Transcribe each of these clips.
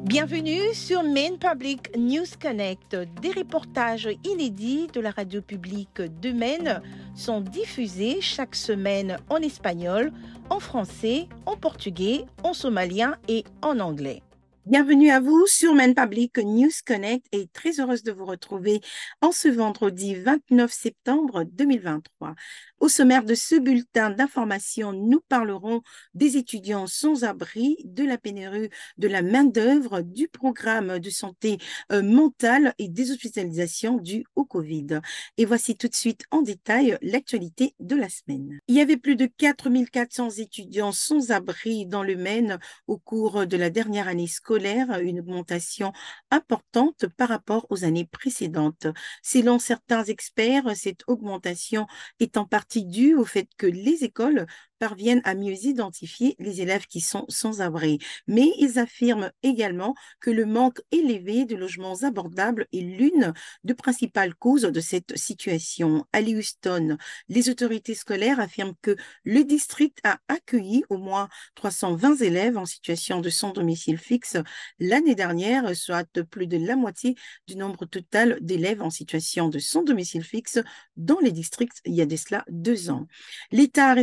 Bienvenue sur Maine Public News Connect. Des reportages inédits de la radio publique de Maine sont diffusés chaque semaine en espagnol, en français, en portugais, en somalien et en anglais. Bienvenue à vous sur Maine Public News Connect et très heureuse de vous retrouver en ce vendredi 29 septembre 2023. Au sommaire de ce bulletin d'information, nous parlerons des étudiants sans abri, de la pénurie de la main-d'œuvre, du programme de santé mentale et des hospitalisations dues au Covid. Et voici tout de suite en détail l'actualité de la semaine. Il y avait plus de 4400 étudiants sans abri dans le Maine au cours de la dernière année scolaire, une augmentation importante par rapport aux années précédentes. Selon certains experts, cette augmentation est en partie due au fait que les écoles parviennent à mieux identifier les élèves qui sont sans abri. Mais ils affirment également que le manque élevé de logements abordables est l'une des principales causes de cette situation. À Lewiston, les autorités scolaires affirment que le district a accueilli au moins 320 élèves en situation de sans domicile fixe l'année dernière, soit plus de la moitié du nombre total d'élèves en situation de sans domicile fixe dans les districts il y a de cela 2 ans. L'État a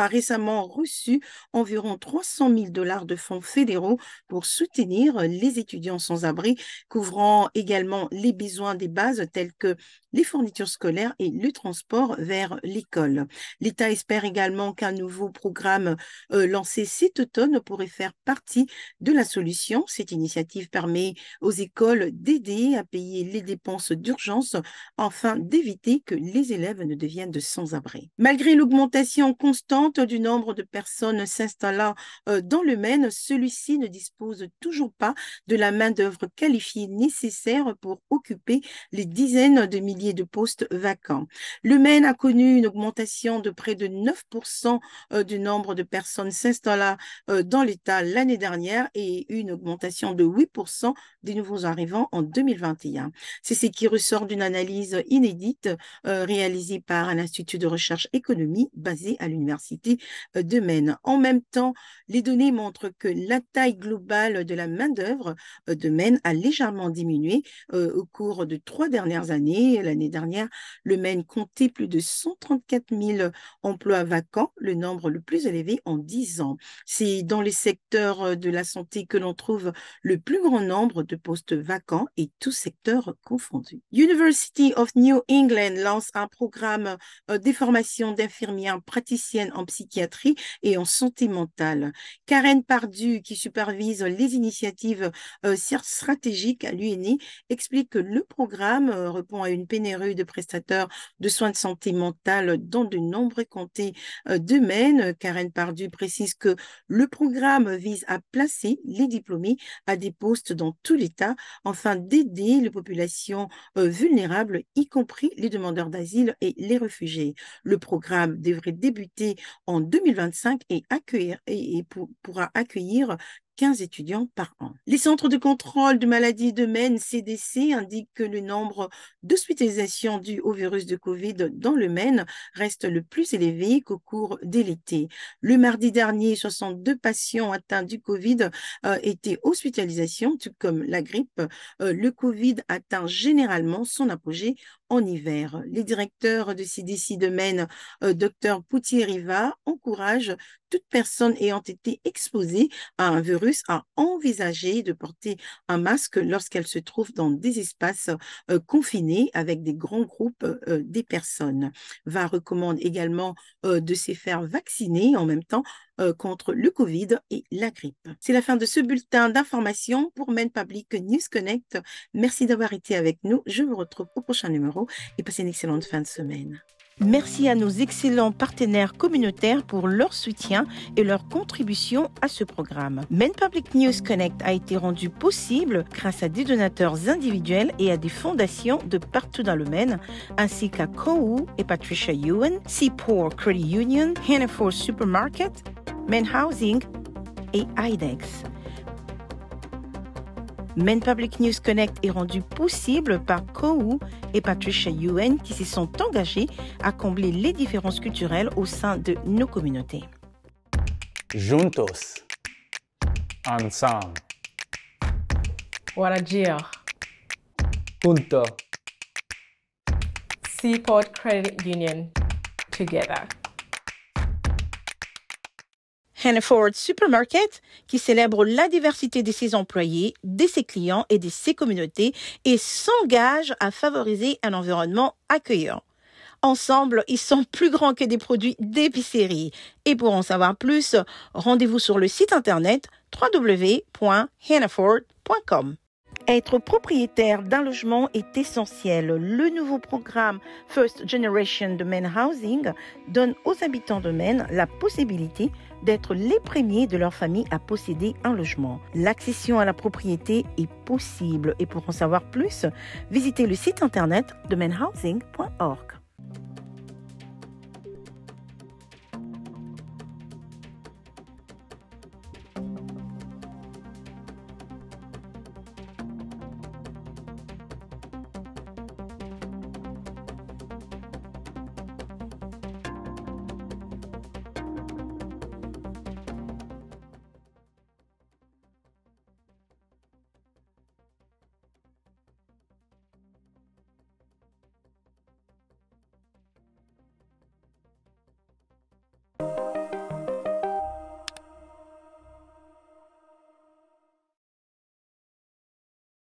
récemment reçu environ 300 000 $ de fonds fédéraux pour soutenir les étudiants sans abri, couvrant également les besoins des bases tels que les fournitures scolaires et le transport vers l'école. L'État espère également qu'un nouveau programme lancé cet automne pourrait faire partie de la solution. Cette initiative permet aux écoles d'aider à payer les dépenses d'urgence afin d'éviter que les élèves ne deviennent de sans-abri. Malgré l'augmentation constante du nombre de personnes s'installant dans le Maine, celui-ci ne dispose toujours pas de la main-d'œuvre qualifiée nécessaire pour occuper les dizaines de milliers de postes vacants. Le Maine a connu une augmentation de près de 9% du nombre de personnes s'installant dans l'État l'année dernière et une augmentation de 8% des nouveaux arrivants en 2021. C'est ce qui ressort d'une analyse inédite réalisée par l'Institut de recherche économie basé à l'Université de Maine. En même temps, les données montrent que la taille globale de la main-d'œuvre de Maine a légèrement diminué au cours de 3 dernières années. L'année dernière, le Maine comptait plus de 134 000 emplois vacants, le nombre le plus élevé en 10 ans. C'est dans les secteurs de la santé que l'on trouve le plus grand nombre de postes vacants et tous secteurs confondus. University of New England lance un programme de formation d'infirmières praticiennes en psychiatrie et en santé mentale. Karen Pardue, qui supervise les initiatives stratégiques à l'UNI, explique que le programme répond à une pénurie de prestataires de soins de santé mentale dans de nombreux comtés de Maine. Karen Pardue précise que le programme vise à placer les diplômés à des postes dans tout l'État afin d'aider les populations vulnérables, y compris les demandeurs d'asile et les réfugiés. Le programme devrait débuter en 2025 et pourra accueillir 15 étudiants par an. Les centres de contrôle de maladies de Maine, CDC, indiquent que le nombre d'hospitalisations dues au virus de Covid dans le Maine reste le plus élevé qu'au cours de l'été. Le mardi dernier, 62 patients atteints du Covid étaient hospitalisés, tout comme la grippe. Le Covid atteint généralement son apogée en hiver. Les directeurs de CDC de Maine, Dr Poutier-Riva, encouragent toute personne ayant été exposée à un virus à envisager de porter un masque lorsqu'elle se trouve dans des espaces confinés avec des grands groupes des personnes. VA recommande également de se faire vacciner en même temps contre le Covid et la grippe. C'est la fin de ce bulletin d'information pour Maine Public News Connect. Merci d'avoir été avec nous. Je vous retrouve au prochain numéro et passez une excellente fin de semaine. Merci à nos excellents partenaires communautaires pour leur soutien et leur contribution à ce programme. Maine Public News Connect a été rendu possible grâce à des donateurs individuels et à des fondations de partout dans le Maine, ainsi qu'à KOU et Patricia Ewan, Seaport Credit Union, Hannaford Supermarket, Maine Housing et IDEX. Maine Public News Connect est rendu possible par KOU et Patricia Ewan qui se sont engagés à combler les différences culturelles au sein de nos communautés. Juntos, ensemble, Warajir. Punta. Seaport Credit Union. Together. Hannaford Supermarket, qui célèbre la diversité de ses employés, de ses clients et de ses communautés et s'engage à favoriser un environnement accueillant. Ensemble, ils sont plus grands que des produits d'épicerie. Et pour en savoir plus, rendez-vous sur le site internet www.hannaford.com. Être propriétaire d'un logement est essentiel. Le nouveau programme First Generation de Maine Housing donne aux habitants de Maine la possibilité d'être les premiers de leur famille à posséder un logement. L'accession à la propriété est possible et pour en savoir plus, visitez le site internet de mainehousing.org.